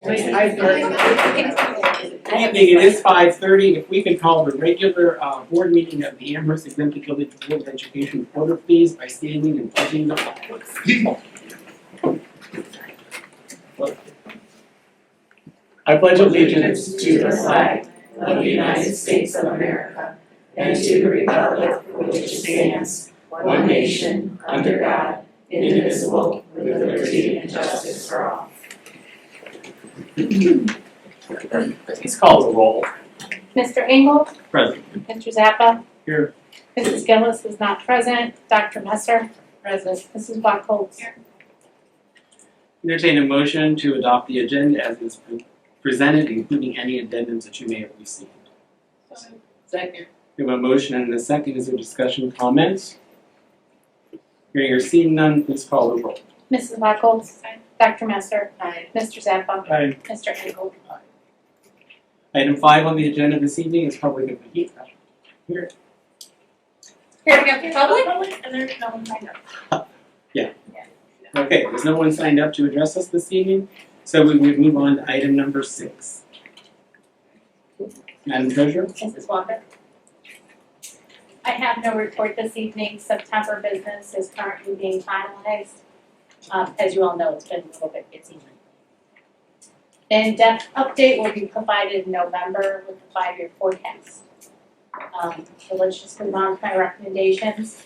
Evening, it is 5:30. If we could call the regular board meeting of the Amherst Exempted Village Board of Education order, please, by standing and pledging the flag. I pledge allegiance to the flag of the United States of America and to the republic for which it stands, one nation, under God, indivisible, with liberty and justice for all. Please call the roll. Mr. Engel? Present. Mr. Zappa? Here. Mrs. Gillis is not present. Dr. Messer? Present. Mrs. Buckholz? Entertain a motion to adopt the agenda as is presented, including any addendums that you may have received. Second. We have a motion and a second. Is there discussion, comments? Hearing or seeing none, please call the roll. Mrs. Buckholz? Dr. Messer? Aye. Mr. Zappa? Aye. Mr. Engel? Item 5 on the agenda this evening is public input. Here. Here we go. Public? And there's no one signed up. Okay, there's no one signed up to address us this evening, so we would move on to item number 6. Madam Treasurer? Mrs. Walker? I have no report this evening. September business is currently being finalized. As you all know, it's been a little bit busy. An in-depth update will be provided in November with the 5-year forecast. So let's just move on to my recommendations.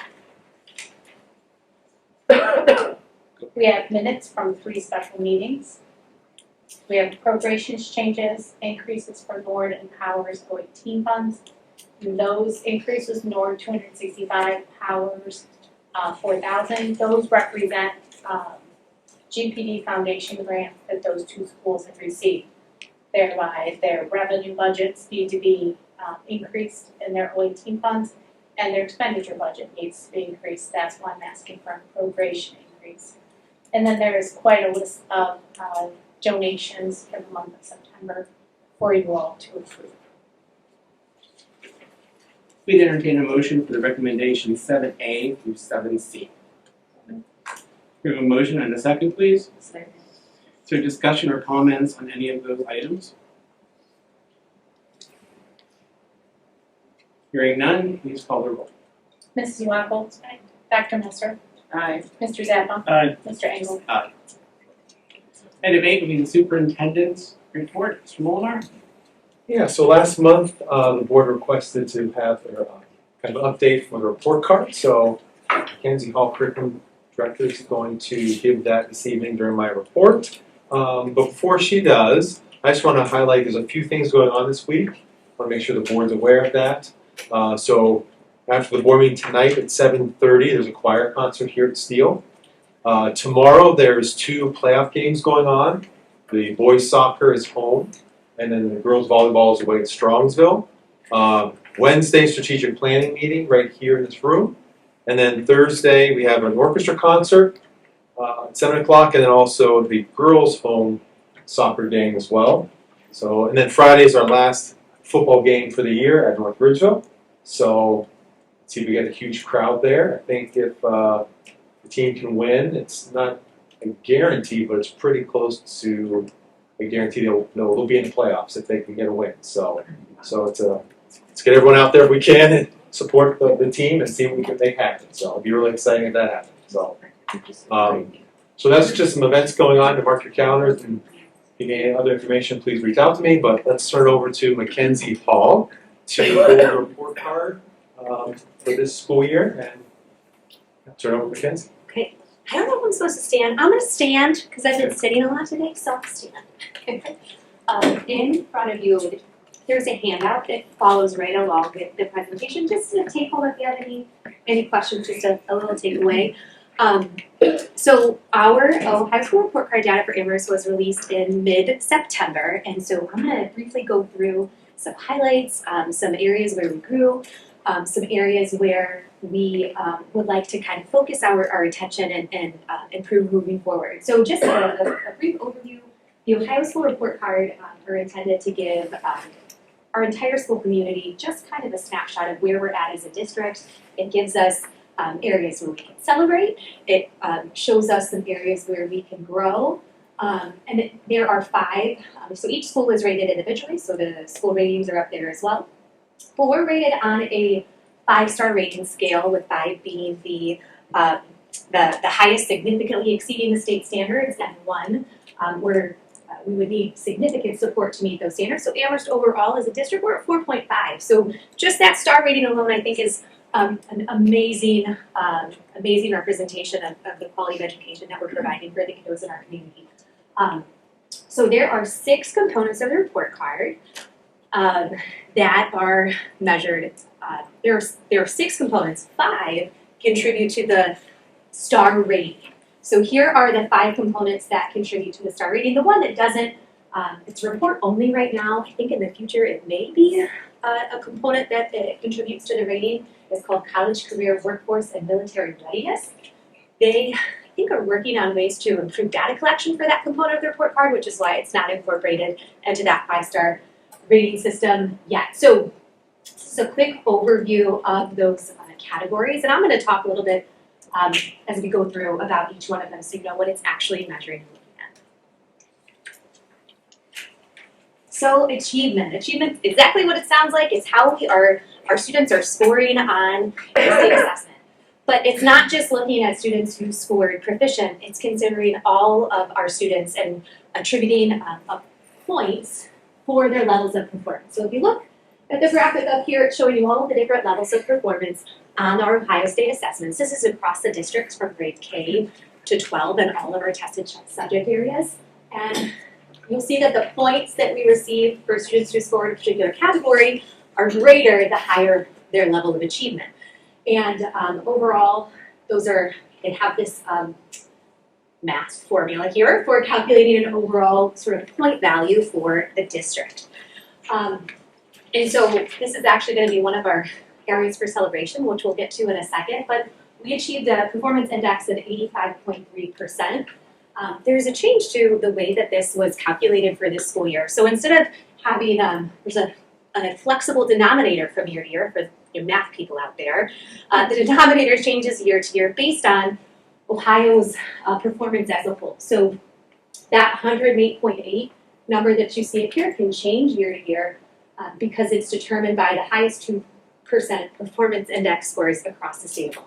We have minutes from 3 special meetings. We have appropriations changes, increases for Nord and Powers 018 funds. And those increases, Nord 265, Powers 4,000. Those represent GPD Foundation grant that those two schools have received. Thereby, their revenue budgets need to be increased in their 018 funds, and their expenditure budget needs to be increased. That's why I'm asking for an appropriation increase. And then there is quite a list of donations for the month of September for you all to approve. We'd entertain a motion for the recommendation 7A through 7C. We have a motion and a second, please. Second. Is there discussion or comments on any of those items? Hearing none, please call the roll. Mrs. Wackel? Dr. Messer? Aye. Mr. Zappa? Aye. Mr. Engel? Item 8 will be the superintendent's report. Mr. Molnar? Yeah, so last month, the board requested to have their kind of update for the report card. So Mackenzie Hall Curriculum Director is going to give that this evening during my report. But before she does, I just want to highlight there's a few things going on this week. I want to make sure the board's aware of that. So after the board meeting tonight at 7:30, there's a choir concert here at Steele. Tomorrow there's 2 playoff games going on. The boys soccer is home, and then the girls volleyball is away at Strongsville. Wednesday, strategic planning meeting right here in this room. And then Thursday, we have an orchestra concert at 7 o'clock, and then also the girls' home soccer game as well. So, and then Friday is our last football game for the year at North Ridgeville. So, let's see if we get a huge crowd there. I think if the team can win, it's not a guarantee, but it's pretty close to a guarantee they'll be in the playoffs if they can get a win. So let's get everyone out there if we can and support the team and see what we can make happen. So it'll be really exciting if that happens. So that's just some events going on to mark your calendars, and if you need any other information, please reach out to me. But let's turn it over to Mackenzie Hall to go over the report card for this school year, and turn it over to Mackenzie. Okay. I don't know if I'm supposed to stand. I'm going to stand because I've been sitting a lot today, so I'll stand. In front of you, there's a handout that follows right along with the presentation. Just to take hold if you have any questions, just a little takeaway. So our high school report card data for Amherst was released in mid-September, and so I'm going to briefly go through some highlights, some areas where we grew, some areas where we would like to kind of focus our attention and improve moving forward. So just a brief overview. The Ohio School Report Card are intended to give our entire school community just kind of a snapshot of where we're at as a district. It gives us areas where we can celebrate. It shows us some areas where we can grow, And there are 5, so each school is rated individually, so the school ratings are up there as well. But we're rated on a 5-star rating scale, with 5 being the highest, significantly exceeding the state standards, and 1 where we would need significant support to meet those standards. So Amherst overall as a district, we're at 4.5. So just that star rating alone, I think, is an amazing representation of the quality of education that we're providing for the kiddos in our community. So there are 6 components of the report card that are measured. There are 6 components. 5 contribute to the star rating. So here are the 5 components that contribute to the star rating. The one that doesn't, it's report only right now. I think in the future it may be a component that contributes to the rating. It's called college, career, workforce, and military readiness. They, I think, are working on ways to improve data collection for that component of the report card, which is why it's not incorporated into that 5-star rating system yet. So this is a quick overview of those categories, and I'm going to talk a little bit as we go through about each one of them so you know what it's actually measuring and looking at. So achievement, exactly what it sounds like. It's how our students are scoring on the state assessment. But it's not just looking at students who scored proficient, it's considering all of our students and attributing points for their levels of performance. So if you look at the graphic up here, it's showing you all of the different levels of performance on our Ohio State assessments. This is across the districts from grade K to 12 and all of our tested subject areas. And you'll see that the points that we receive for students who scored a particular category are greater the higher their level of achievement. And overall, they have this math formula here for calculating an overall sort of point value for the district. And so this is actually going to be one of our areas for celebration, which we'll get to in a second, but we achieved a performance index of 85.3%. There's a change to the way that this was calculated for this school year. So instead of having, there's a flexible denominator from year to year for your math people out there. The denominator changes year to year based on Ohio's performance as a whole. So that 108.8 number that you see up here can change year to year because it's determined by the highest 2% performance index scores across the state of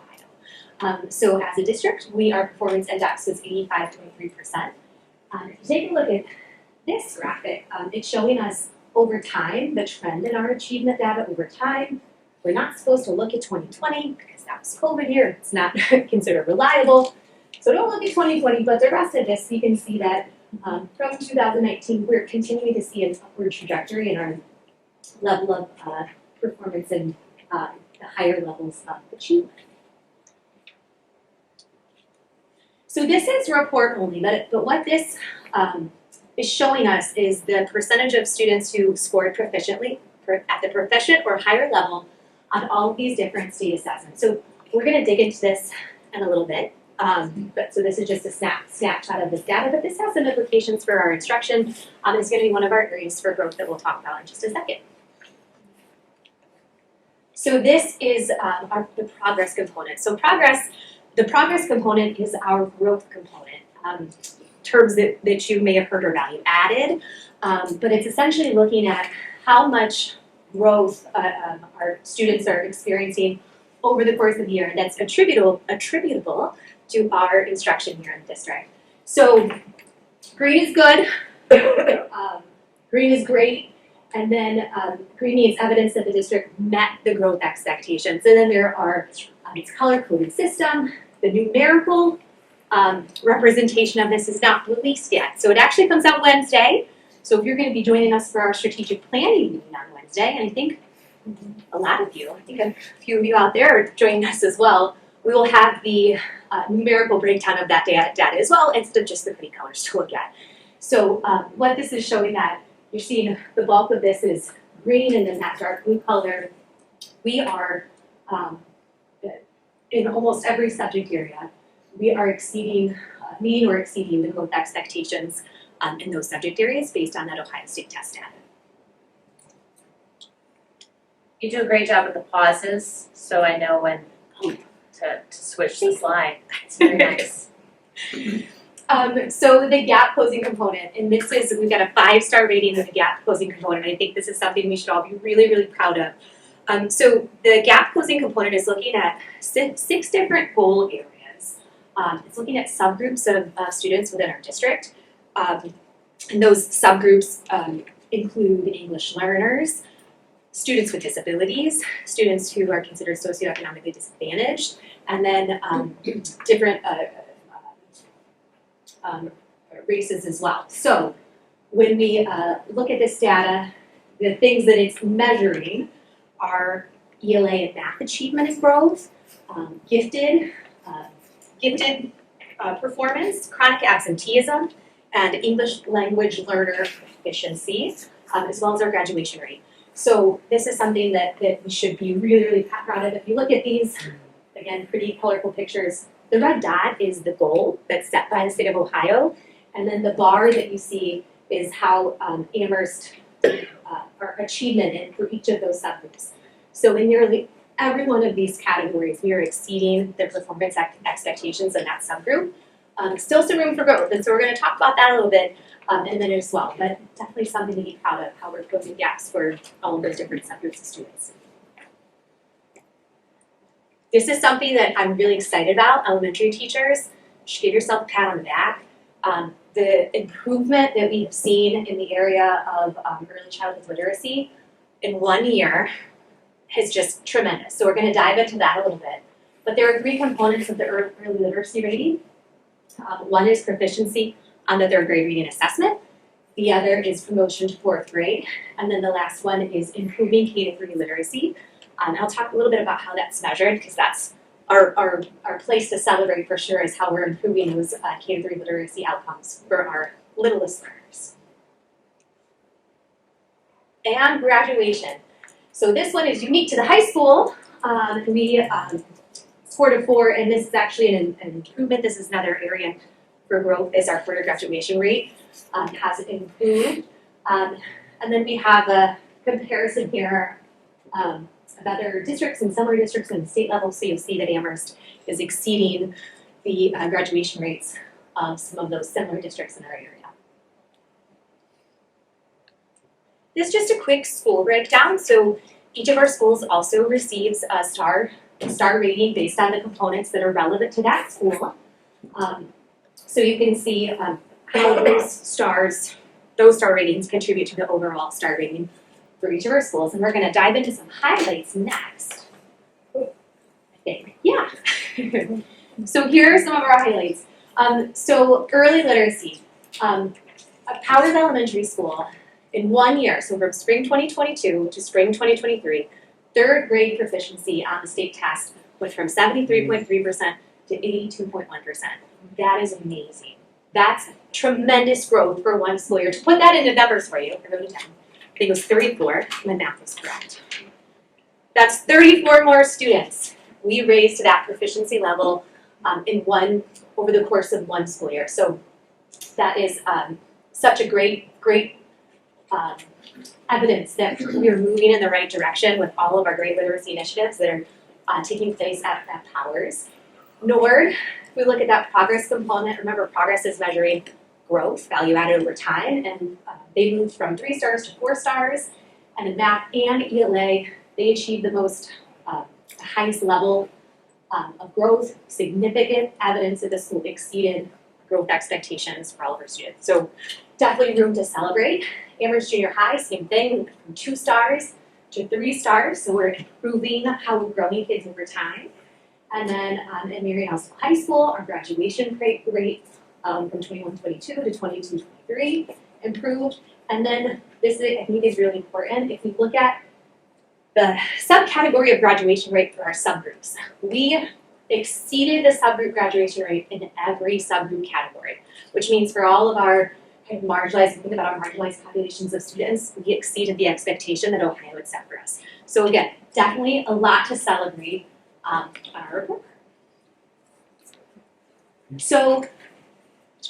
Ohio. So as a district, our performance index was 85.3%. If you take a look at this graphic, it's showing us over time, the trend in our achievement data over time. We're not supposed to look at 2020 because that was COVID year. It's not considered reliable. So don't look at 2020, but the rest of this, you can see that from 2019, we're continuing to see an upward trajectory in our level of performance and the higher levels of achievement. So this is report only, but what this is showing us is the percentage of students who scored proficiently at the proficient or higher level on all of these different state assessments. So we're going to dig into this in a little bit. So this is just a snapshot of this data, but this has some implications for our instruction. It's going to be one of our areas for growth that we'll talk about in just a second. So this is the progress component. So the progress component is our growth component. Terms that you may have heard are value added, but it's essentially looking at how much growth our students are experiencing over the course of the year, and that's attributable to our instruction here in the district. So green is good, green is great, and then green means evidence that the district met the growth expectations. And then there are its color-coded system, the numerical representation of this is not released yet. So it actually comes out Wednesday. So if you're going to be joining us for our strategic planning meeting on Wednesday, and I think a lot of you, I think a few of you out there are joining us as well, we will have the numerical breakdown of that data as well, instead of just the pretty colors to look at. So what this is showing that you're seeing the bulk of this is green and then that dark blue color. We are, in almost every subject area, we are meeting or exceeding the growth expectations in those subject areas based on that Ohio State test data. You do a great job with the pauses, so I know when to switch the slide. It's very nice. So the gap closing component, and this is, we've got a 5-star rating of the gap closing component. I think this is something we should all be really, really proud of. So the gap closing component is looking at six different goal areas. It's looking at subgroups of students within our district. And those subgroups include English learners, students with disabilities, students who are considered socioeconomically disadvantaged, and then different races as well. So when we look at this data, the things that it's measuring are ELA and math achievement and growth, gifted performance, chronic absenteeism, and English language learner proficiency, as well as our graduation rate. So this is something that we should be really, really proud of. If you look at these, again, pretty colorful pictures, the red dot is the goal that's set by the state of Ohio, and then the bar that you see is how Amherst, our achievement in for each of those subgroups. So in nearly every one of these categories, we are exceeding the performance expectations in that subgroup. Still some room for growth, and so we're going to talk about that a little bit in a minute as well, but definitely something to be proud of, how we're closing gaps for all of those different subgroups of students. This is something that I'm really excited about. Elementary teachers, should give yourself a pat on the back. The improvement that we have seen in the area of early childhood literacy in 1 year is just tremendous. So we're going to dive into that a little bit. But there are 3 components of the early literacy rating. One is proficiency on the 3rd grade reading assessment. The other is promotion to 4th grade. And then the last one is improving K-3 literacy. I'll talk a little bit about how that's measured, because that's our place to celebrate for sure, is how we're improving those K-3 literacy outcomes for our littlest learners. And graduation. So this one is unique to the high school. We scored a 4, and this is actually an improvement. This is another area for growth, is our 4-year graduation rate has improved. And then we have a comparison here of other districts and similar districts in the state level, so you'll see that Amherst is exceeding the graduation rates of some of those similar districts in our area. This is just a quick school breakdown. So each of our schools also receives a star rating based on the components that are relevant to that school. So you can see how those star ratings contribute to the overall star rating for each of our schools. And we're going to dive into some highlights next. I think, yeah. So here are some of our highlights. So early literacy. Powers Elementary School, in 1 year, so from spring 2022 to spring 2023, 3rd grade proficiency on the state test went from 73.3% to 82.1%. That is amazing. That's tremendous growth for 1 school year. To put that into numbers for you, I wrote it down. I think it was 34, my math was correct. That's 34 more students we raised to that proficiency level over the course of 1 school year. So that is such a great evidence that we are moving in the right direction with all of our great literacy initiatives that are taking place at Powers. NORD, if we look at that progress component, remember progress is measuring growth, value added over time, and they moved from 3 stars to 4 stars. And in math and ELA, they achieved the highest level of growth, significant evidence that the school exceeded growth expectations for all of our students. So definitely room to celebrate. Amherst Junior High, same thing, from 2 stars to 3 stars, so we're improving how we're growing kids over time. And then at Mariannhill High School, our graduation rate from 21-22 to 22-23 improved. And then this, I think, is really important. If we look at the subcategory of graduation rate for our subgroups, we exceeded the subgroup graduation rate in every subgroup category, which means for all of our kind of marginalized, think about our marginalized populations of students, we exceeded the expectation that Ohio had set for us. So again, definitely a lot to celebrate on our report. So,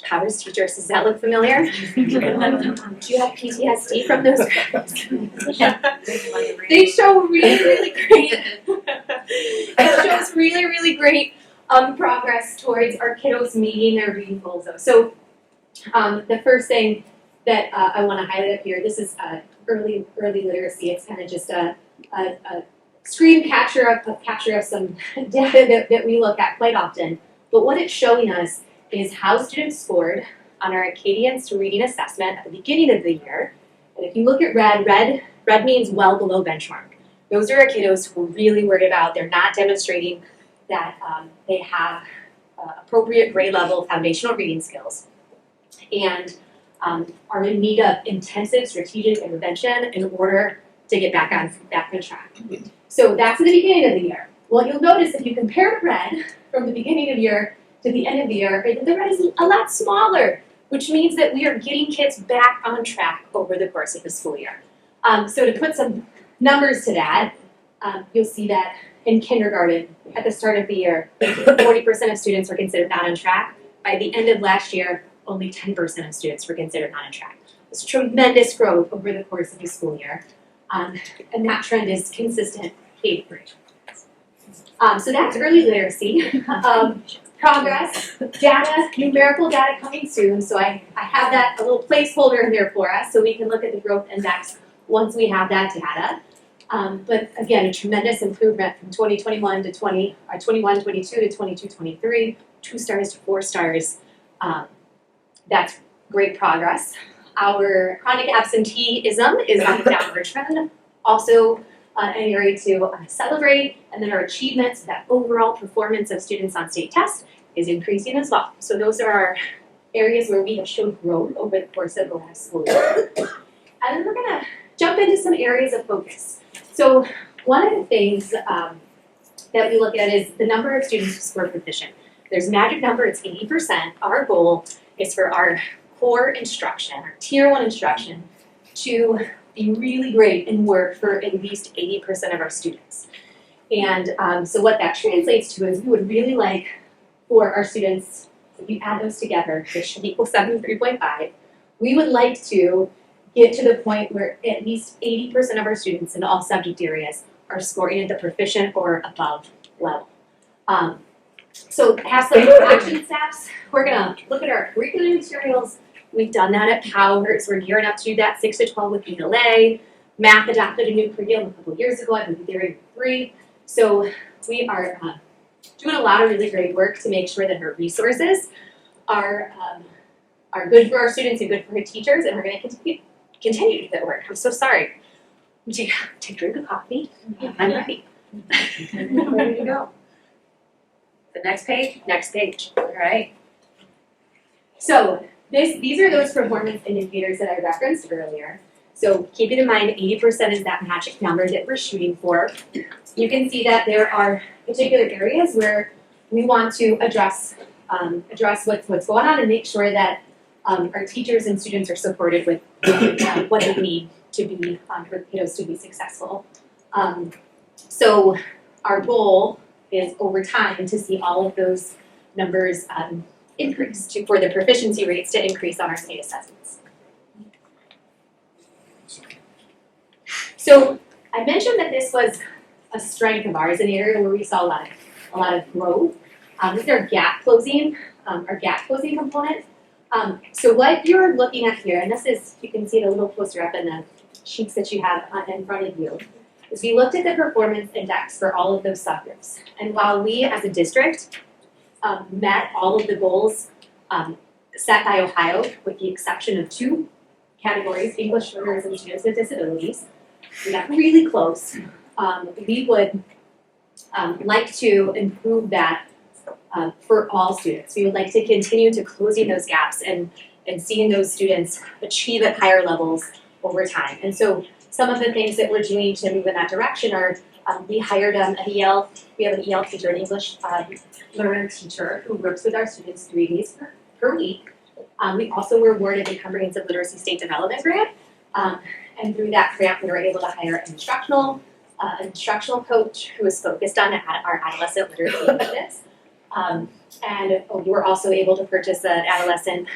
Powers teachers, does that look familiar? Do you have PTSD from those grades? They show really, really great. It shows really, really great progress towards our kiddos meeting their reading goals though. So the first thing that I want to highlight up here, this is early literacy. It's kind of just a screen capture of some data that we look at quite often. But what it's showing us is how students scored on our Acadians reading assessment at the beginning of the year. And if you look at red means well below benchmark. Those are our kiddos who we're really worried about. They're not demonstrating that they have appropriate grade level foundational reading skills and are in need of intensive strategic intervention in order to get back on track. So that's at the beginning of the year. Well, you'll notice if you compare the red from the beginning of the year to the end of the year, the red is a lot smaller, which means that we are getting kids back on track over the course of the school year. So to put some numbers to that, you'll see that in kindergarten, at the start of the year, 40% of students were considered not on track. By the end of last year, only 10% of students were considered not on track. It's tremendous growth over the course of the school year. And that trend is consistent K-3. So that's early literacy. Progress, data, numerical data coming soon. So I have that, a little placeholder in there for us so we can look at the growth index once we have that data. But again, a tremendous improvement from 2021 to 21, 22 to 22, 23, 2 stars to 4 stars. That's great progress. Our chronic absenteeism is on the downward trend. Also an area to celebrate. And then our achievements, that overall performance of students on state tests is increasing as well. So those are our areas where we have showed growth over the course of the last school year. And then we're gonna jump into some areas of focus. So one of the things that we look at is the number of students who score proficient. There's a magic number, it's 80%. Our goal is for our core instruction, our tier 1 instruction, to be really great and work for at least 80% of our students. And so what that translates to is we would really like for our students, if you add those together, they should equal 73.5. We would like to get to the point where at least 80% of our students in all subject areas are scoring at the proficient or above level. So have some action steps. We're gonna look at our curriculum materials. We've done that at Powers. We're gearing up to do that 6 to 12 with ELA. Math adopted a new curriculum a couple of years ago. I believe they're in 3. So we are doing a lot of really great work to make sure that our resources are good for our students and good for our teachers, and we're going to continue to do that work. I'm so sorry. Take a drink of coffee. I'm ready. Ready to go. The next page? Next page. All right. So these are those performance indicators that I referenced earlier. So keeping in mind 80% is that magic number that we're shooting for. You can see that there are particular areas where we want to address what's going on and make sure that our teachers and students are supported with what they need to be for kiddos to be successful. So our goal is over time to see all of those numbers increase for the proficiency rates to increase on our state assessments. So I mentioned that this was a strength of ours, an area where we saw a lot of growth. This is our gap closing component. So what you're looking at here, and this is, you can see it a little closer up in the sheets that you have in front of you, is we looked at the performance index for all of those subgroups. And while we as a district met all of the goals set by Ohio, with the exception of 2 categories, English learners and students with disabilities, we got really close. We would like to improve that for all students. We would like to continue to closing those gaps and seeing those students achieve at higher levels over time. And so some of the things that we're doing to move in that direction are we hired an EL, we have an EL teacher, an English learner teacher who works with our students 3 days per week. We also were awarded a Comprehensive Literacy State Development Grant. And through that grant, we were able to hire an instructional coach who is focused on our adolescent literacy initiatives. And we were also able to purchase an adolescent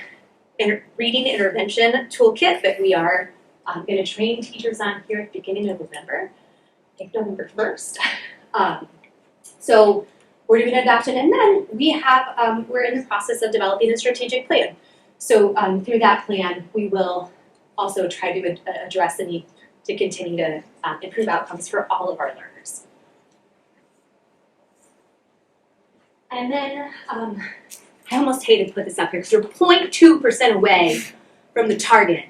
reading intervention toolkit that we are going to train teachers on here at the beginning of November, I think November 1st. So board meeting adoption, and then we have, we're in the process of developing a strategic plan. So through that plan, we will also try to address the need to continue to improve outcomes for all of our learners. And then, I almost hated to put this up here because we're 0.2% away from the target,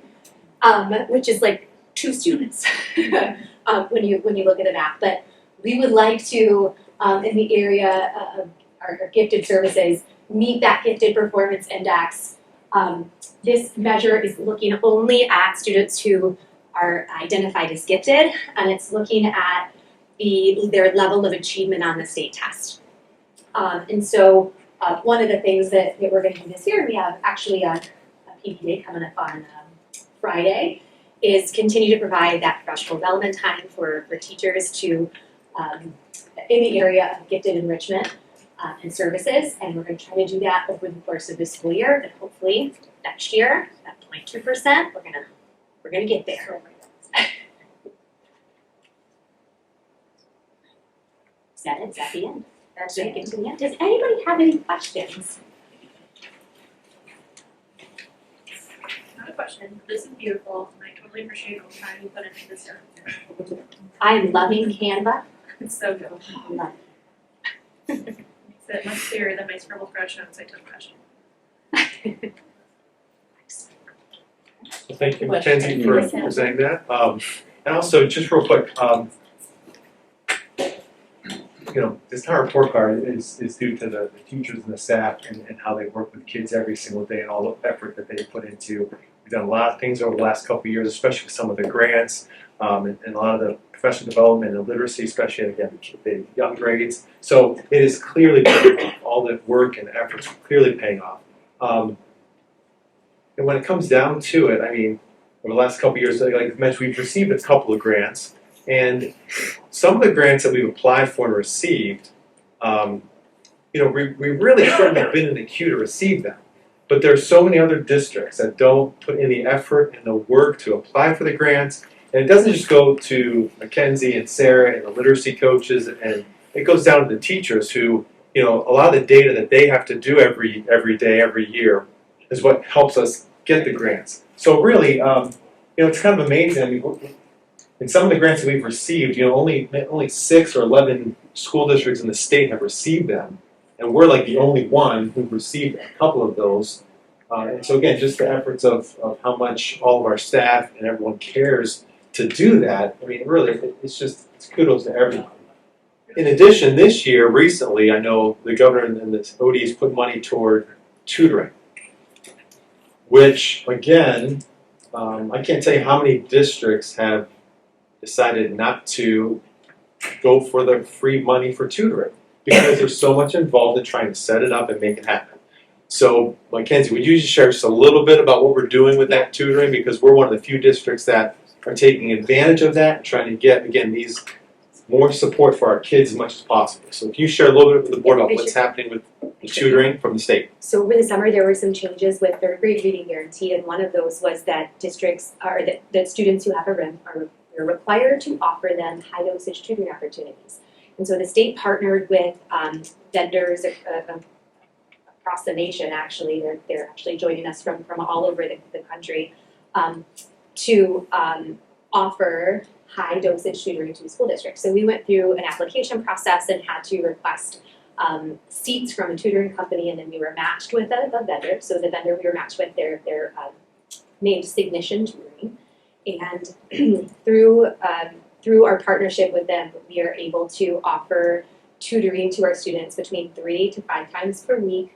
which is like 2 students when you look at the map. But we would like to, in the area of our gifted services, meet that gifted performance index. This measure is looking only at students who are identified as gifted, and it's looking at their level of achievement on the state test. And so one of the things that we're going to do this year, we have actually a PP Day coming up on Friday, is continue to provide that professional development time for teachers to, in the area of gifted enrichment and services, and we're going to try to do that over the course of this school year, and hopefully next year, at 0.2%, we're gonna get there. Is that it? Is that the end? That's Should I it. get to the end? Does anybody have any questions? Not a question, this is beautiful, and I totally appreciate all the time you put into this stuff. I'm loving Canva. It's so good. I love Makes it much clearer than my scribble scratch notes I took last year. So thank you, Mackenzie, for presenting that. And also, just real quick, this entire report card is due to the teachers and the staff and how they work with kids every single day and all the effort that they put into. We've done a lot of things over the last couple of years, especially with some of the grants and a lot of the professional development and literacy, especially again the young grades. So it is clearly paying off. All the work and efforts are clearly paying off. And when it comes down to it, I mean, over the last couple of years, like I mentioned, we've received a couple of grants, and some of the grants that we've applied for and received, we really shouldn't have been in the queue to receive them. But there are so many other districts that don't put in the effort and the work to apply for the grants, and it doesn't just go to Mackenzie and Sarah and the literacy coaches, and it goes down to the teachers who, a lot of the data that they have to do every day, every year, is what helps us get the grants. So really, it's kind of amazing. I mean, in some of the grants that we've received, only 6 or 11 school districts in the state have received them, and we're like the only one who've received a couple of those. And so again, just the efforts of how much all of our staff and everyone cares to do that. I mean, really, it's kudos to everyone. In addition, this year, recently, I know the governor and the ODs put money toward tutoring, which, again, I can't tell you how many districts have decided not to go for the free money for tutoring because there's so much involved in trying to set it up and make it happen. So, Mackenzie, would you just share just a little bit about what we're doing with that tutoring? Because we're one of the few districts that are taking advantage of that and trying to get, again, these more support for our kids as much as possible. So if you share a little bit with the board about what's happening with the tutoring from the state. So over the summer, there were some changes with third grade reading guarantee, and one of those was that districts, or that students who have a RIM are required to offer them high dosage tutoring opportunities. And so the state partnered with vendors across the nation, actually. They're actually joining us from all over the country to offer high dosage tutoring to school districts. So we went through an application process and had to request seats from a tutoring company, and then we were matched with a vendor. So the vendor we were matched with, they're named Signition Tutoring, and through our partnership with them, we are able to offer tutoring to our students between 3 to 5 times per week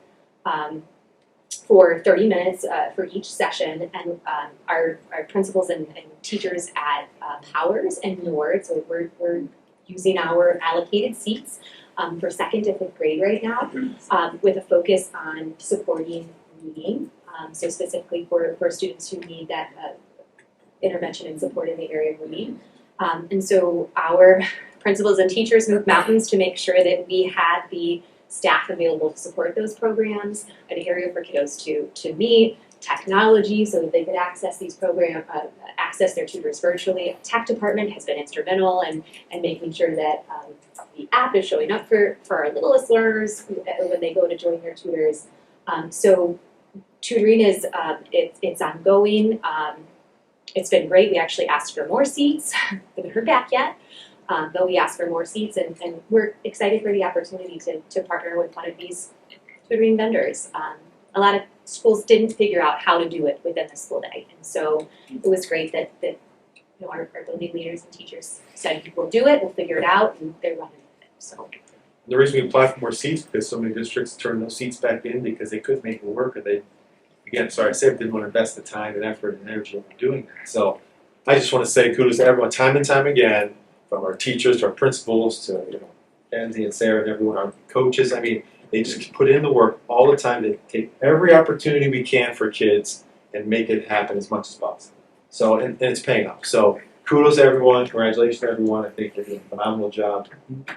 for 30 minutes for each session, and our principals and teachers at Powers and Nord, so we're using our allocated seats for 2nd to 5th grade right now, with a focus on supporting reading, so specifically for students who need that intervention and support in the area of reading. And so our principals and teachers moved mountains to make sure that we had the staff available to support those programs, an area for kiddos to meet, technology so that they could access these programs, access their tutors virtually. Tech department has been instrumental in making sure that the app is showing up for our littlest learners when they go to join their tutors. So tutoring is it's ongoing. It's been great. We actually asked for more seats. Haven't heard back yet, but we asked for more seats, and we're excited for the opportunity to partner with one of these tutoring vendors. A lot of schools didn't figure out how to do it within the school day, and so it was great that our building leaders and teachers said, we'll do it, we'll figure it out, and they're running with it. So The reason we applied for more seats because so many districts turned those seats back in because they couldn't make it work, or they, again, sorry, I said didn't want to invest the time and effort and energy in doing that. So I just want to say kudos to everyone, time and time again, from our teachers to our principals to Kenzie and Sarah and everyone, our coaches. I mean, they just put in the work all the time to take every opportunity we can for kids and make it happen as much as possible. So, and it's paying off. So, kudos to everyone. Congratulations to everyone. I think they're doing a phenomenal job.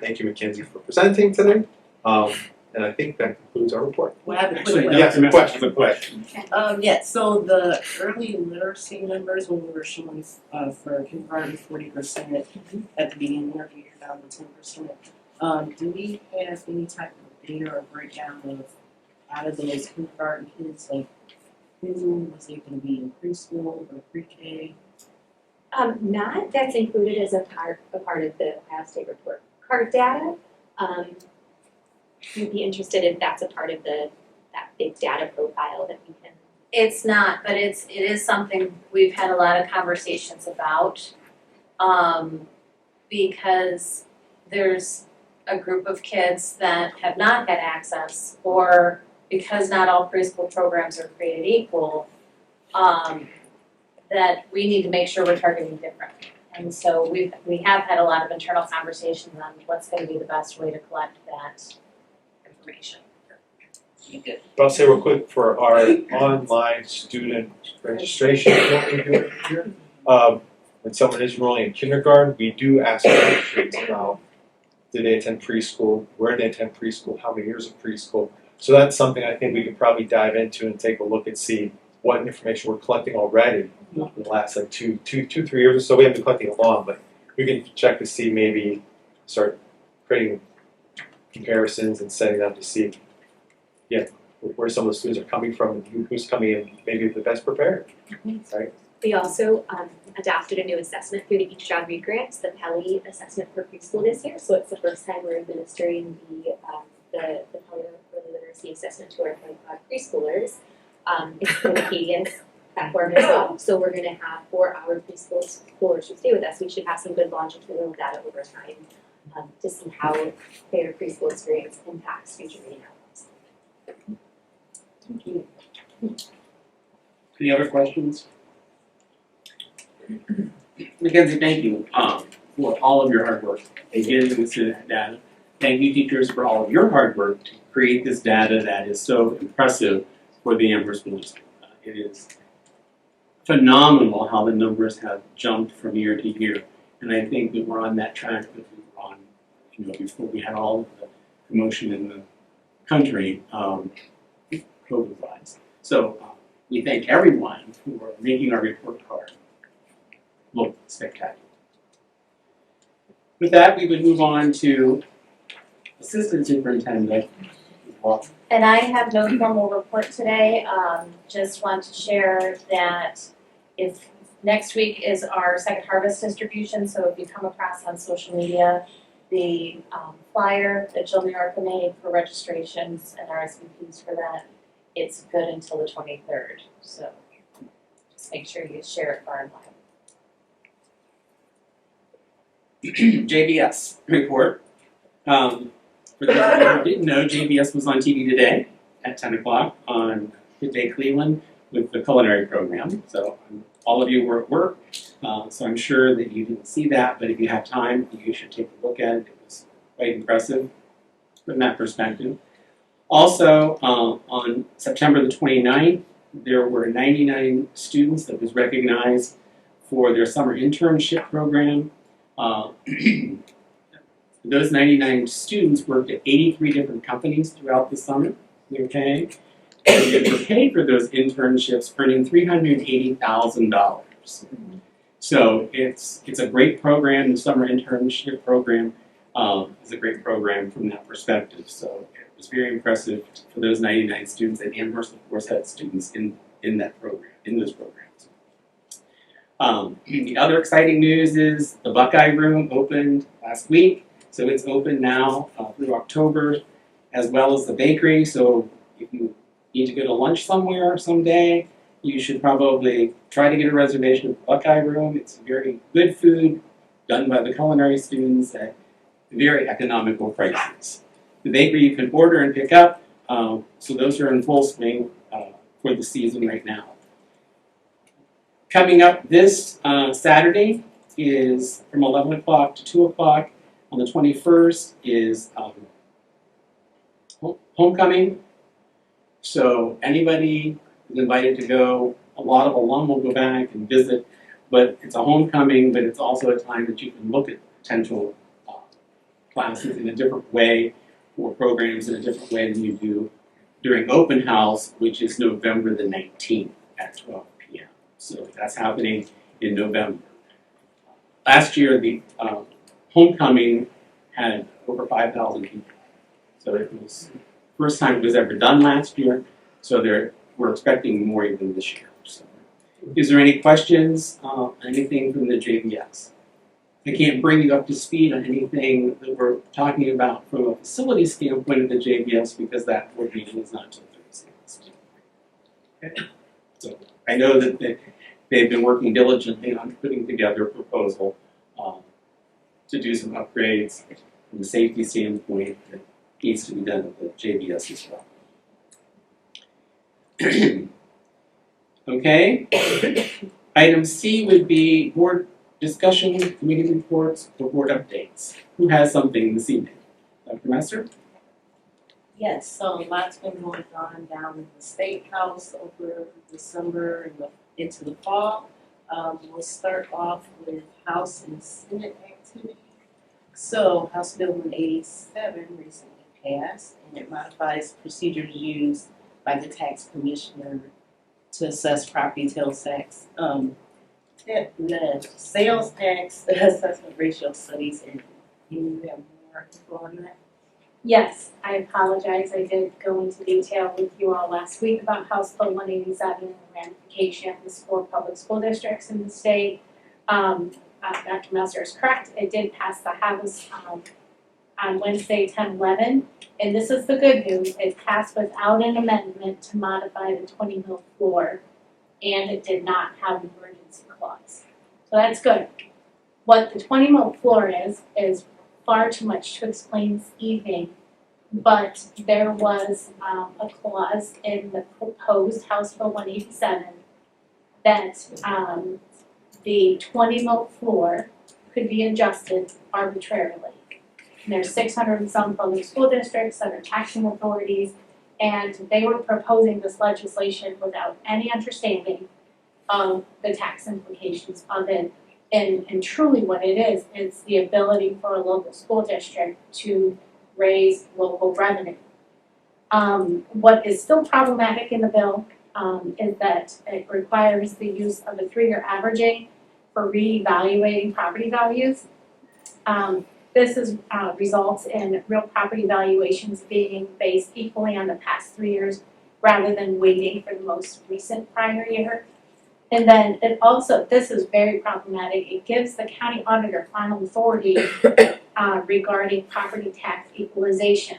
Thank you, Mackenzie, for presenting today. And I think that concludes our report. Well, I have a quick Actually, question. Yes, a question. Yes, so the early literacy numbers, when we were showing for kindergarten 40% at the beginning of the year, down to 10%. Do we have any type of data or breakdown of out of those kindergarten kids, like who was able to be in preschool or pre-K? not that's included as a part of the Ohio State report card data. You'd be interested if that's a part of that big data profile that we can. It's not, but it is something we've had a lot of conversations about, because there's a group of kids that have not had access, or because not all preschool programs are created equal, that we need to make sure we're targeting differently. And so we have had a lot of internal conversations on what's going to be the best way to collect that information. But I'll say real quick for our online student registration, what we do here, when someone is enrolling in kindergarten, we do ask questions about did they attend preschool, where did they attend preschool, how many years of preschool. So that's something I think we could probably dive into and take a look and see what information we're collecting already in the last like 3 years or so. We haven't been collecting it long, but we can check to see, maybe start creating comparisons and setting up to see where some of the students are coming from and who's coming in maybe the best prepared. Right? We also adopted a new assessment through the Each Job Read grants, the Peli assessment for preschool this year. So it's the first time we're administering the Peli Early Literacy Assessment to our 25 preschoolers. It's the Acadian platform as well. So we're going to have 4-hour preschoolers who stay with us. We should have some good longitudinal data over time to see how their preschool experience impacts future reading outcomes. Thank you. Any other questions? Mackenzie, thank you for all of your hard work in getting this data. Thank you, teachers, for all of your hard work to create this data that is so impressive for the Amherst School District. It is phenomenal how the numbers have jumped from year to year, and I think that we're on that track that we were on, before we had all of the commotion in the country, COVID-wise. So we thank everyone who are making our report card look spectacular. With that, we would move on to Assistant Superintendent. And I have no formal report today, just want to share that if next week is our second harvest distribution, so if you come across on social media the flyer that Jill Murica made for registrations and RSVPs for that, it's good until the 23rd, so just make sure you share it far and wide. JBS report. For those of you who didn't know, JBS was on TV today at 10 o'clock on Good Day Cleveland with the culinary program. So all of you were at work, so I'm sure that you didn't see that, but if you have time, you should take a look at it. It was quite impressive from that perspective. Also, on September the 29th, there were 99 students that was recognized for their summer internship program. Those 99 students worked at 83 different companies throughout the summer. Okay, and they were paid for those internships, earning $380,000. So it's a great program, the summer internship program. is a great program from that perspective. So it was very impressive for those 99 students, and Amherst, of course, had students in that program, in those programs. The other exciting news is the Buckeye Room opened last week, so it's open now through October, as well as the bakery. So if you need to go to lunch somewhere someday, you should probably try to get a reservation at the Buckeye Room. It's very good food done by the culinary students at very economical prices. The bakery you can order and pick up, so those are in full swing for the season right now. Coming up this Saturday is from 11 o'clock to 2 o'clock. On the 21st is homecoming. So anybody is invited to go. A lot of alum will go back and visit, but it's a homecoming, but it's also a time that you can look at potential classes in a different way, or programs in a different way than you do during open house, which is November the 19th at 12 p.m. So that's happening in November. Last year, the homecoming had over 5,000 people. So it was the first time it was ever done last year. So we're expecting more even this year. So, is there any questions, anything from the JBS? I can't bring you up to speed on anything that we're talking about from a facility standpoint of the JBS because that board meeting is not until Thursday. Okay. So I know that they've been working diligently on putting together a proposal to do some upgrades from a safety standpoint that needs to be done at the JBS as well. Okay. Item C would be board discussion, committee reports, or board updates. Who has something this evening? Dr. Master? Yes, so lots been going on down in the State House over December and into the fall. We'll start off with House and Senate activity. So House Bill 187 recently passed, and it modifies procedures used by the tax commissioner to assess property tax. The sales tax assessment ratio studies, and you have more info on that? Yes, I apologize. I did go into detail with you all last week about House Bill 187 and the ramifications for public school districts in the state. Dr. Messer is correct. It did pass the House on Wednesday, 10/11. And this is the good news. It passed without an amendment to modify the 20 mil floor, and it did not have an emergency clause. So that's good. What the 20 mil floor is far too much to explain this evening, but there was a clause in the proposed House Bill 187 that the 20 mil floor could be adjusted arbitrarily. And there's 600 and some public school districts that are taxing authorities, and they were proposing this legislation without any understanding of the tax implications of it. And truly what it is the ability for a local school district to raise local revenue. What is still problematic in the bill is that it requires the use of a 3-year averaging for reevaluating property values. This results in real property valuations being based equally on the past 3 years rather than waiting for the most recent prior year. And then it also, this is very problematic, it gives the county auditor final authority regarding property tax equalization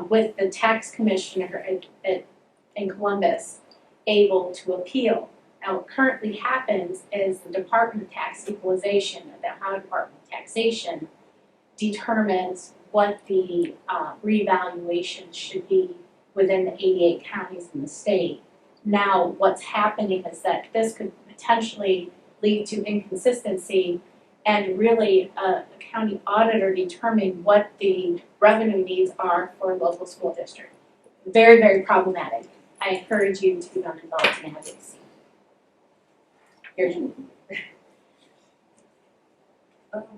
with the tax commissioner in Columbus able to appeal. Now what currently happens is the Department of Tax Equalization, the Ohio Department of Taxation, determines what the revaluation should be within the 88 counties in the state. Now, what's happening is that this could potentially lead to inconsistency and really a county auditor determine what the revenue needs are for a local school district. Very, very problematic. I encourage you to become involved in advocacy. Here's your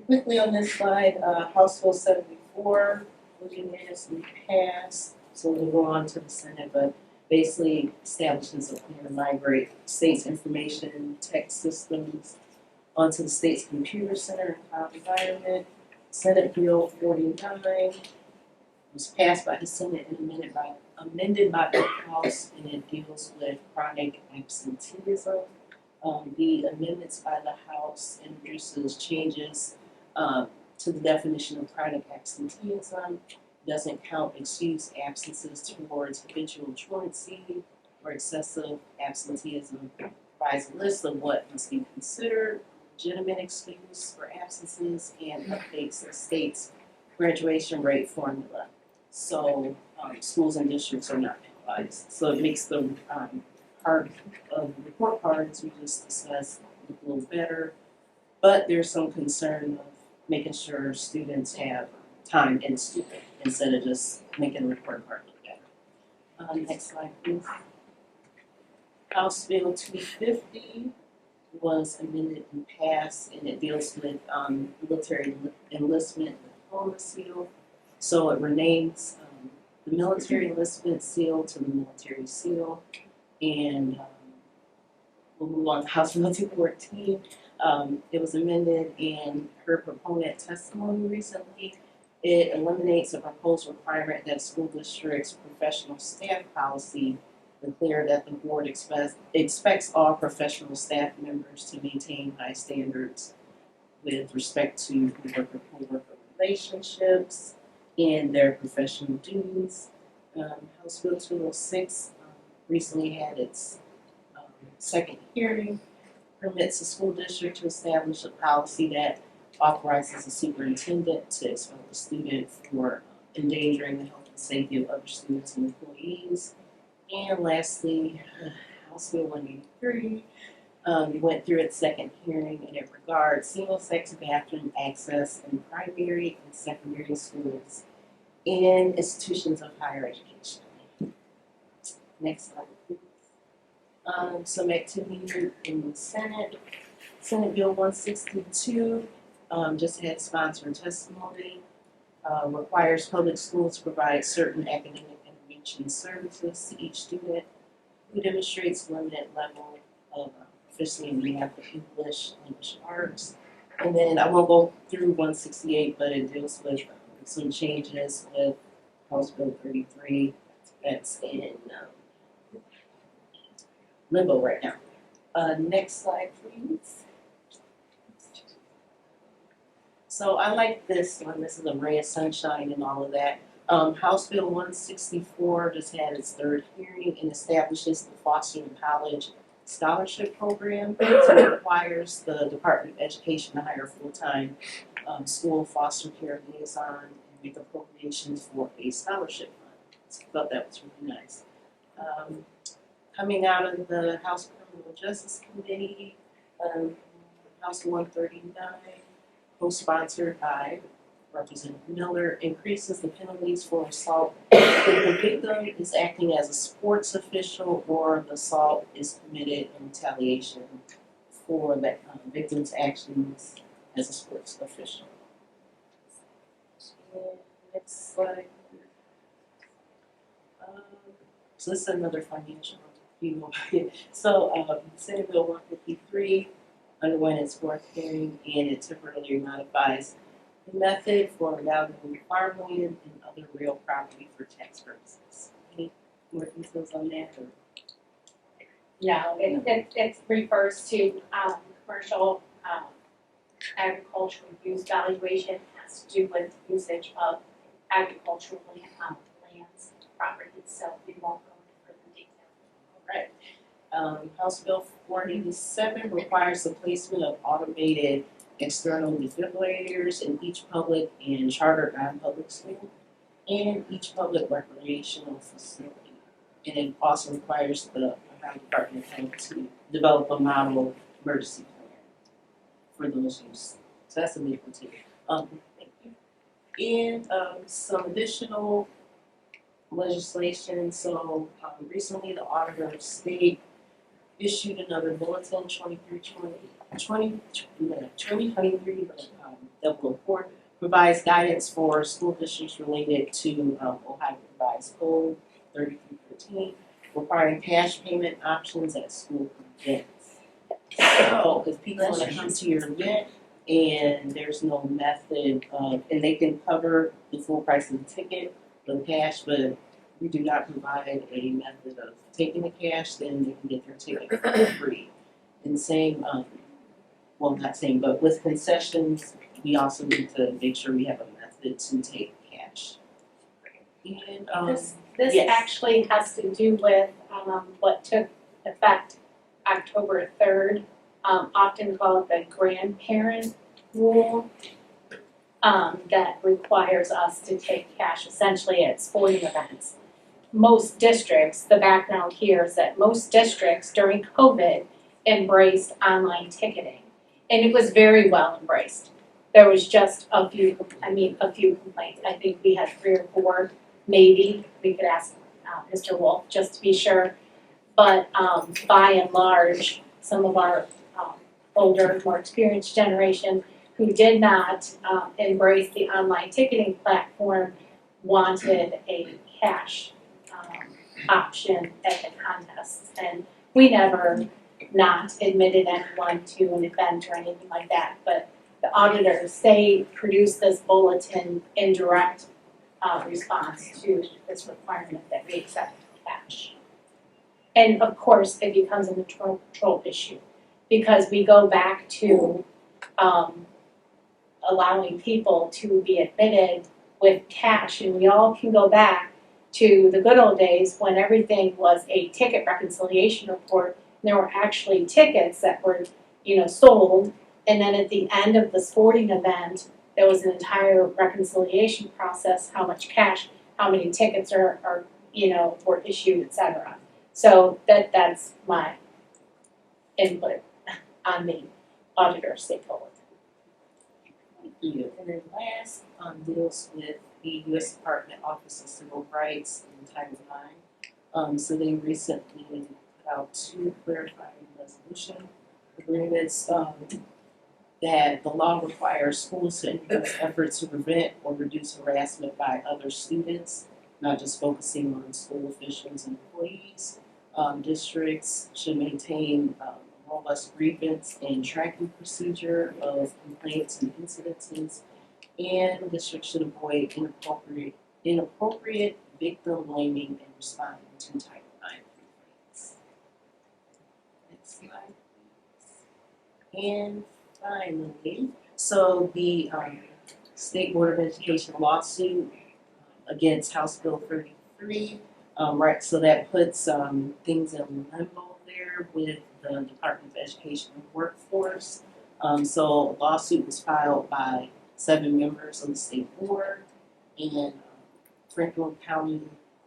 Quickly on this slide, House Bill 74 was unanimously passed, so we'll go on to the Senate, but basically establishes a plan to migrate state's information tech systems onto the state's computer center and cloud environment. Senate Bill 49 was passed by the Senate and amended by the House, and it deals with chronic absenteeism. The amendments by the House introduces changes to the definition of chronic absenteeism, doesn't count excused absences towards habitual truancy or excessive absenteeism, provides a list of what must be considered legitimate excuse for absences, and updates the state's graduation rate formula. So schools and districts are not penalized. So it makes the part of the report cards we just discussed look a little better. But there's some concern of making sure students have time in school instead of just making a report card look better. Next slide, please. House Bill 250 was amended and passed, and it deals with military enlistment diploma seal. So it renames the military enlistment seal to the military seal, and we'll move on to House Bill 214. It was amended in her proponent testimony recently. It eliminates a proposed requirement that school districts' professional staff policy declare that the board expects all professional staff members to maintain high standards with respect to worker-to-worker relationships and their professional duties. House Bill 206 recently had its second hearing, permits the school district to establish a policy that authorizes the superintendent to expel the student for endangering the health and safety of other students and employees. And lastly, House Bill 183 went through its second hearing, and it regards single-sex bathroom access in primary and secondary schools and institutions of higher education. Next slide, please. Some activity in the Senate. Senate Bill 162 just had sponsored testimony. Requires public schools to provide certain academic intervention services to each student who demonstrates limited level of proficiency in math, English, language arts. And then I won't go through 168, but it deals with some changes with House Bill 33 that's in limbo right now. Next slide, please. So I like this one. This is a ray of sunshine and all of that. House Bill 164 just had its third hearing and establishes the Foster and College Scholarship Program. So it requires the Department of Education to hire full-time school foster care liaison and make appropriations for a scholarship fund. So I thought that was really nice. Coming out of the House Criminal Justice Committee, House 139, co-sponsored by Representative Miller, increases the penalties for assault if the victim is acting as a sports official or the assault is committed in retaliation for the victim's actions as a sports official. And next slide. So this is another financial review. So Senate Bill 153 underwent its fourth hearing, and it temporarily modifies the method for evaluating farmland and other real property for tax purposes. Any more details on that? Or? No, it refers to commercial agricultural use valuation. It has to do with usage of agricultural lands, properties, so we won't go into further detail. All right. House Bill 487 requires the placement of automated external defibrillators in each public and charter non-public school and each public recreational facility. And it also requires the Ohio Department of Health to develop a model emergency plan for those uses. So that's a big one too. Thank you. And some additional legislation. So recently the Auditor of State issued another bulletin 2023 that will report provides guidance for school districts related to Ohio Revised Code 3313, requiring cash payment options at school events. So if people want to come to your event, and there's no method of, and they can cover the full price of the ticket with cash, but we do not provide a method of taking the cash, then they can get their ticket for free. And same, well, not same, but with concessions, we also need to make sure we have a method to take cash. And, This yes. actually has to do with what took effect October 3rd, often called the grandparent rule, that requires us to take cash essentially at sporting events. Most districts, the background here is that most districts during COVID embraced online ticketing, and it was very well embraced. There was just a few complaints. I think we had 3 or 4, maybe. We could ask Mr. Wolf just to be sure. But by and large, some of our older, more experienced generation who did not embrace the online ticketing platform wanted a cash option at the contests. And we never not admitted anyone to an event or anything like that. But the auditors, they produced this bulletin in direct response to this requirement that we accept cash. And of course, it becomes a control issue because we go back to allowing people to be admitted with cash, and we all can go back to the good old days when everything was a ticket reconciliation report. And there were actually tickets that were, sold, and then at the end of the sporting event, there was an entire reconciliation process: how much cash, how many tickets are were issued, etc. So that's my input on the auditor stakeholder. Thank you. And then last deals with the U.S. Department Office of Civil Rights in Title IX. So they recently put out 2 clarifying resolution agreements that the law requires schools to increase efforts to prevent or reduce harassment by other students, not just focusing on school officials and employees. Districts should maintain a robust grievance and tracking procedure of complaints and incidences, and districts should avoid inappropriate victim blaming and responding to Title IX complaints. Next slide, please. And finally, so the State Board of Education lawsuit against House Bill 33, right, so that puts things in limbo there with the Department of Education and Workforce. So a lawsuit was filed by 7 members of the state board, and Franklin County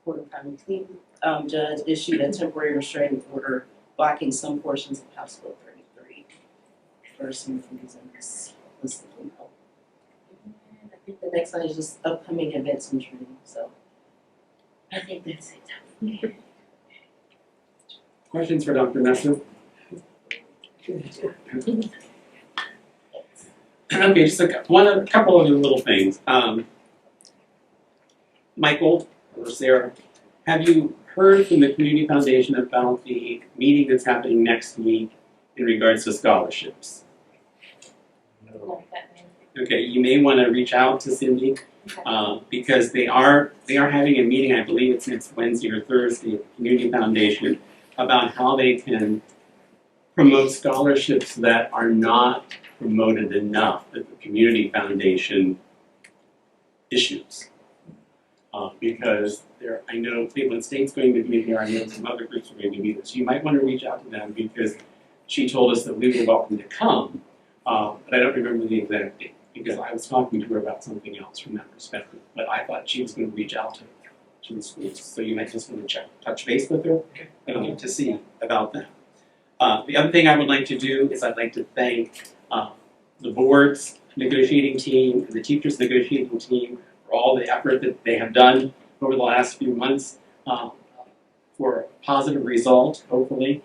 Court of Common Pleas judge issued a temporary restraining order blocking some portions of House Bill 33 for some reasons listed below. And I think the next one is just upcoming events and training. So I think that's it. Questions for Dr. Messer? Okay, just a couple of little things. Michael or Sarah, have you heard from the Community Foundation about the meeting that's happening next week in regards to scholarships? Okay, you may want to reach out to Cindy because they are having a meeting. I believe it's next Wednesday or Thursday at the Community Foundation about how they can promote scholarships that are not promoted enough that the Community Foundation issues. Because I know Cleveland State's going to be there, I know some other groups are going to be there. So you might want to reach out to them because she told us that we were welcome to come, but I don't remember the exact date because I was talking to her about something else from that perspective. But I thought she was going to reach out to the schools. So you might just want to touch base with her to see about that. The other thing I would like to do is I'd like to thank the board's negotiating team and the teachers' negotiating team for all the effort that they have done over the last few months for a positive result, hopefully.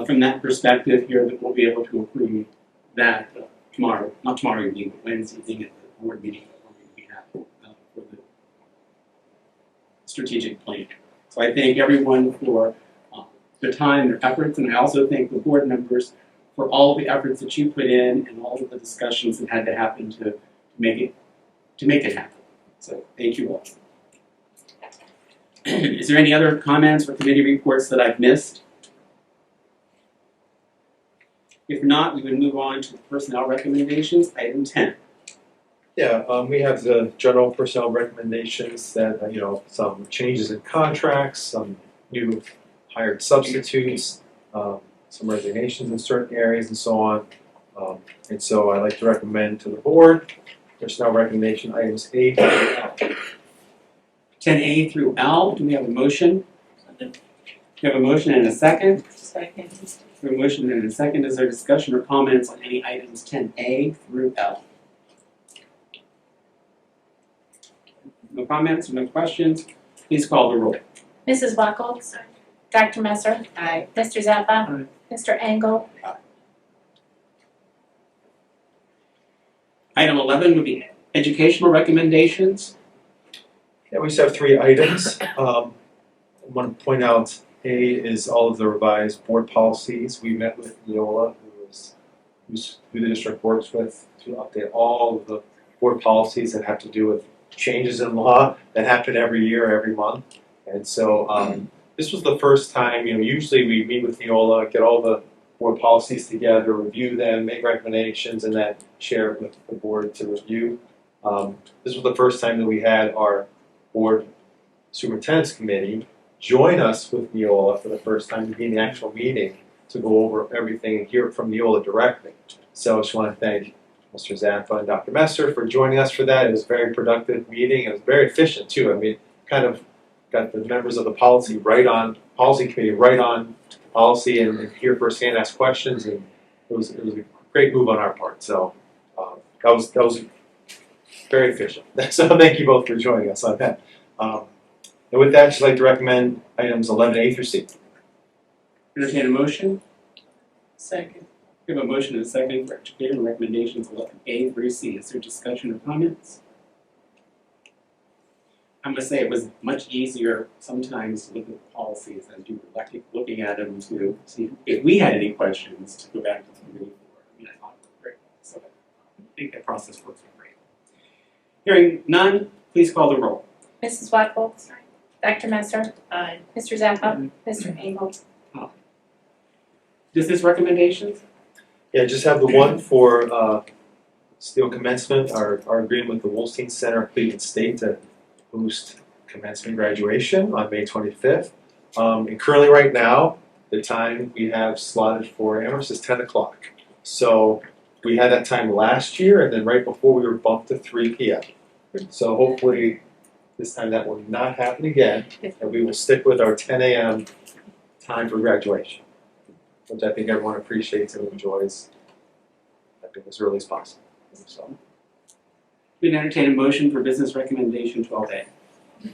From that perspective here, that we'll be able to approve that tomorrow, not tomorrow evening, but Wednesday evening at the board meeting that we have for the strategic plan. So I thank everyone for their time, their efforts, and I also thank the board members for all of the efforts that you put in and all of the discussions that had to happen to make it happen. So thank you all. Is there any other comments or committee reports that I've missed? If not, we would move on to personnel recommendations, item 10. Yeah, we have the general personnel recommendations that, some changes in contracts, some new hired substitutes, some resignations in certain areas and so on. And so I'd like to recommend to the board personnel recommendation items A through L. 10A through L, do we have a motion? We have a motion and a second. Second. We have a motion and a second. Is there discussion or comments on any items 10A through L? No comments, no questions? Please call the roll. Mrs. Buckles? Dr. Messer? Aye. Mr. Zappa? Aye. Mr. Engel? Item 11 would be educational recommendations. Yeah, we just have 3 items. I want to point out A is all of the revised board policies. We met with Neola, who the district works with, to update all of the board policies that have to do with changes in law that happen every year, every month. And so this was the first time, usually we meet with Neola, get all the board policies together, review them, make recommendations, and then share it with the board to review. This was the first time that we had our board superintendent's committee join us with Neola for the first time to be in the actual meeting to go over everything and hear it from Neola directly. So I just want to thank Mr. Zappa and Dr. Messer for joining us for that. It was a very productive meeting. It was very efficient too. I mean, kind of got the members of the policy committee right on policy and hear firsthand, ask questions, and it was a great move on our part. So that was very efficient. So thank you both for joining us on that. And with that, I'd just like to recommend items 11A through C. Entertain a motion. Second. We have a motion and a second for educational recommendations 11A through C. Is there discussion or comments? I must say it was much easier sometimes looking at policies as you were looking at them to see if we had any questions to go back to the committee for. I thought it was great. So I think that process works great. Hearing none, please call the roll. Mrs. Buckles? Dr. Messer? Aye. Mr. Zappa? Mr. Engel? Business recommendations? Yeah, just have the one for steel commencement, our agreement with the Wolstein Center, Cleveland State to boost commencement graduation on May 25th. And currently right now, the time we have slotted for Amherst is 10 o'clock. So we had that time last year, and then right before we were bumped to 3 p.m. So hopefully this time that will not happen again, and we will stick with our 10 a.m. time for graduation, which I think everyone appreciates and enjoys, I think, as early as possible. So. We can entertain a motion for business recommendation 12A. You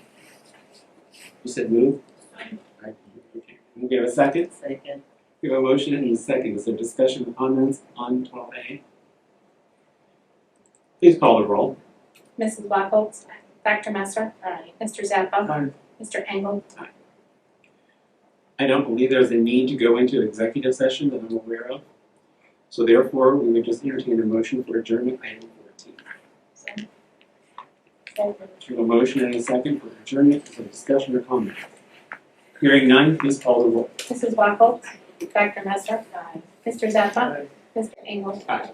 said move? Right. Okay. Can we give a second? Second. We have a motion and a second. Is there discussion or comments on 12A? Please call the roll. Mrs. Buckles? Dr. Messer? Aye. Mr. Zappa? Aye. Mr. Engel? I don't believe there's a need to go into executive session that I'm aware of. So therefore, we would just entertain a motion for adjournment item 14. We have a motion and a second for adjournment. Is there discussion or comment? Hearing none, please call the roll. Mrs. Buckles? Dr. Messer? Mr. Zappa? Mr. Engel? Aye.